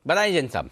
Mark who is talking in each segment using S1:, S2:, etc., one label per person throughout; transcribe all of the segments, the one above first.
S1: बताएं जैन साहब।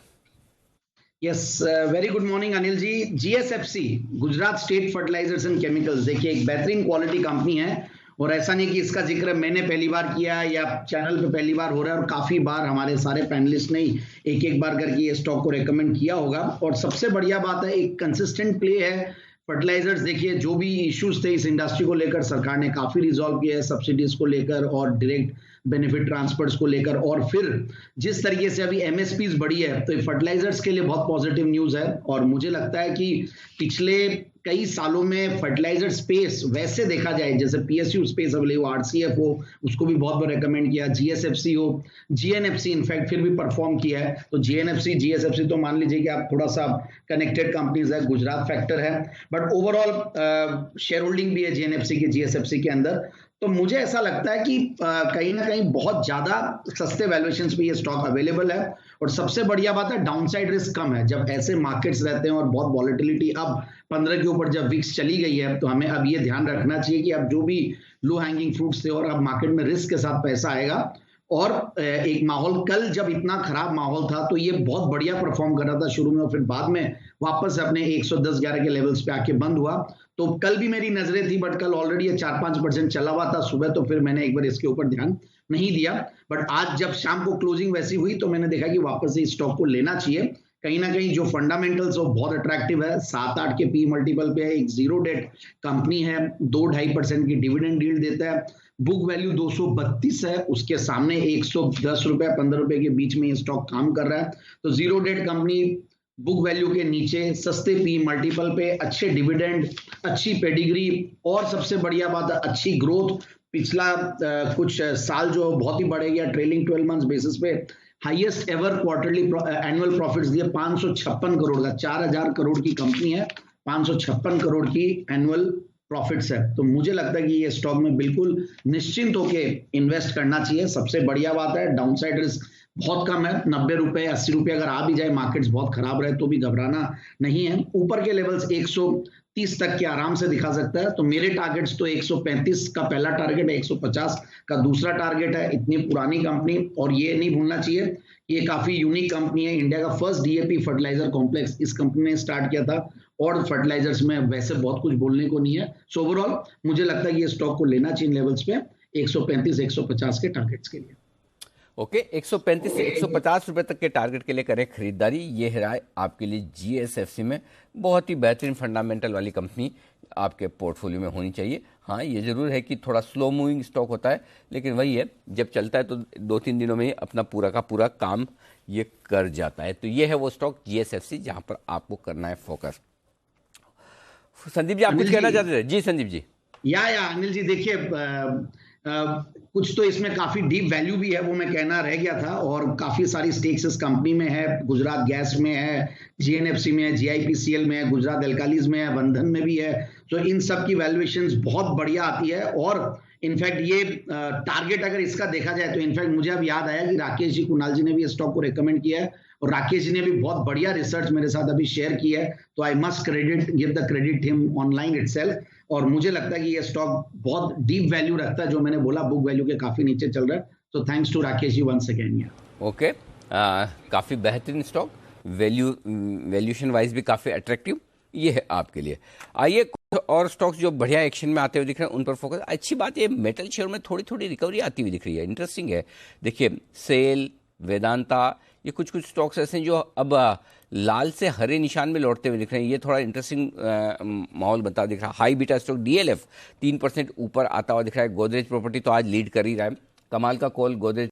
S2: Yes, very good morning Anil ji. GSFC, Gujarat state fertilizers and chemicals, देखिए एक बेहतरीन क्वालिटी कंपनी है और ऐसा नहीं कि इसका जिक्र मैंने पहली बार किया या चैनल पे पहली बार हो रहा है, और काफी बार हमारे सारे पैनलिस्ट ने एक एक बार करके ये स्टॉक को रेकमेंड किया होगा। और सबसे बढ़िया बात है, एक कंसिस्टेंट प्ले है फर्टिलाइजर्स। देखिए जो भी इश्यूज थे इस इंडस्ट्री को लेकर सरकार ने काफी रिजॉल्व किया है, सब्सिडीज को लेकर और डायरेक्ट बेनिफिट ट्रांसफर्स को लेकर, और फिर जिस तरीके से अभी एमएसपीज बढ़ी है तो फर्टिलाइजर्स के लिए बहुत पॉजिटिव न्यूज है। और मुझे लगता है कि पिछले कई सालों में फर्टिलाइजर स्पेस वैसे देखा जाए, जैसे पीएसयू स्पेस अवेलेबल हो, आरसीएफ हो, उसको भी बहुत बार रेकमेंड किया, जीएसएफसी हो, जीएनएफसी इनफैक्ट फिर भी परफॉर्म किया है। तो जीएनएफसी जीएसएफसी तो मान लीजिए कि आप थोड़ा सा कनेक्टेड कंपनीज है, गुजरात फैक्टर है, बट ओवरऑल शेयर होल्डिंग भी है जीएनएफसी की जीएसएफसी के अंदर। तो मुझे ऐसा लगता है कि कहीं ना कहीं बहुत ज्यादा सस्ते वैल्यूएशंस पे ये स्टॉक अवेलेबल है। और सबसे बढ़िया बात है, डाउनसाइड रिस्क कम है। जब ऐसे मार्केट्स रहते हैं और बहुत वॉलेटिलिटी अब 15 के ऊपर जब विक्स चली गई है, तो हमें अब ये ध्यान रखना चाहिए कि अब जो भी लो हैंगिंग फ्रूट्स थे और अब मार्केट में रिस्क के साथ पैसा आएगा। और एक माहौल, कल जब इतना खराब माहौल था तो ये बहुत बढ़िया परफॉर्म कर रहा था शुरू में, और फिर बाद में वापस अपने 110-11 के लेवल्स पे आके बंद हुआ। तो कल भी मेरी नजरें थी, बट कल ऑलरेडी ये 4-5% चला हुआ था सुबह, तो फिर मैंने एक बार इसके ऊपर ध्यान नहीं दिया। बट आज जब शाम को क्लोजिंग वैसी हुई तो मैंने देखा कि वापस से इस स्टॉक को लेना चाहिए। कहीं ना कहीं जो फंडामेंटल्स वो बहुत अट्रैक्टिव है, 7-8 के पी मल्टीपल पे है, एक जीरो डेट कंपनी है, 2-2.5% की डिविडेंड यील्ड देता है, बुक वैल्यू 232 है, उसके सामने 110 रुपए 15 रुपए के बीच में ये स्टॉक काम कर रहा है। तो zero debt company, book value के नीचे, सस्ते पी मल्टीपल पे, अच्छे डिविडेंड, अच्छी पेडिग्री, और सबसे बढ़िया बात है अच्छी ग्रोथ। पिछला कुछ साल जो बहुत ही बढ़ेगा, ट्रेलिंग 12 मंथ्स बेसिस पे highest ever quarterly annual profits दिए 556 करोड़ का। 4000 करोड़ की कंपनी है, 556 करोड़ की एनुअल प्रॉफिट्स है। तो मुझे लगता है कि ये स्टॉक में बिल्कुल निश्चिंत होके इन्वेस्ट करना चाहिए। सबसे बढ़िया बात है, डाउनसाइड रिस्क बहुत कम है, 90 रुपए 80 रुपए अगर आ भी जाए, मार्केट्स बहुत खराब रहे तो भी घबराना नहीं है। ऊपर के लेवल्स 130 तक के आराम से दिखा सकता है। तो मेरे टारगेट्स तो 135 का पहला टारगेट है, 150 का दूसरा टारगेट है। इतनी पुरानी कंपनी, और ये नहीं भूलना चाहिए ये काफी यूनिक कंपनी है, इंडिया का फर्स्ट डीएपी फर्टिलाइजर कॉम्प्लेक्स इस कंपनी ने स्टार्ट किया था, और फर्टिलाइजर्स में वैसे बहुत कुछ बोलने को नहीं है। सो ओवरऑल मुझे लगता है कि ये स्टॉक को लेना चाहिए लेवल्स पे 135-150 के टारगेट्स के लिए।
S1: ओके, 135 से 150 रुपए तक के टारगेट के लिए करें खरीदारी। ये है राय आपके लिए जीएसएफसी में। बहुत ही बेहतरीन फंडामेंटल वाली कंपनी आपके पोर्टफोलियो में होनी चाहिए। हाँ, ये जरूर है कि थोड़ा स्लो मूविंग स्टॉक होता है, लेकिन वही है, जब चलता है तो 2-3 दिनों में ही अपना पूरा का पूरा काम ये कर जाता है। तो ये है वो स्टॉक जीएसएफसी जहां पर आपको करना है फोकस। संदीप जी, आप कुछ कहना चाहते थे? जी संदीप जी।
S2: या अनिल जी, देखिए कुछ तो इसमें काफी डीप वैल्यू भी है, वो मैं कहना रह गया था, और काफी सारी स्टेक्स इस कंपनी में है। गुजरात गैस में है, जीएनएफसी में है, जीआईपीसीएल में है, गुजरात एल्कालीज में है, बंधन में भी है। तो इन सब की वैल्यूएशंस बहुत बढ़िया आती है। और इनफैक्ट ये टारगेट अगर इसका देखा जाए तो इनफैक्ट मुझे अब याद आया कि राकेश जी कुणाल जी ने भी स्टॉक को रेकमेंड किया है, और राकेश जी ने भी बहुत बढ़िया रिसर्च मेरे साथ अभी शेयर किया है। तो I must give the credit him online itself. और मुझे लगता है कि ये स्टॉक बहुत डीप वैल्यू रखता है, जो मैंने बोला बुक वैल्यू के काफी नीचे चल रहा है। तो thanks to Rakesh ji once again.
S1: Okay, काफी बेहतरीन स्टॉक, वैल्यूएशन वाइज भी काफी अट्रैक्टिव, ये है आपके लिए। आइए कुछ और स्टॉक्स जो बढ़िया एक्शन में आते हुए दिख रहे हैं उन पर फोकस। अच्छी बात है, मेटल शेयर में थोड़ी थोड़ी रिकवरी आती हुई दिख रही है, इंटरेस्टिंग है। देखिए सेल, वेदांता, ये कुछ कुछ स्टॉक्स ऐसे हैं जो अब लाल से हरे निशान में लौटते हुए दिख रहे हैं। ये थोड़ा इंटरेस्टिंग माहौल बनता दिख रहा है। हाई बीटा स्टॉक डीएलएफ 3% ऊपर आता हुआ दिख रहा है। गोदरेज प्रॉपर्टी तो आज लीड कर ही रहा है। कमाल का कॉल गोदरेज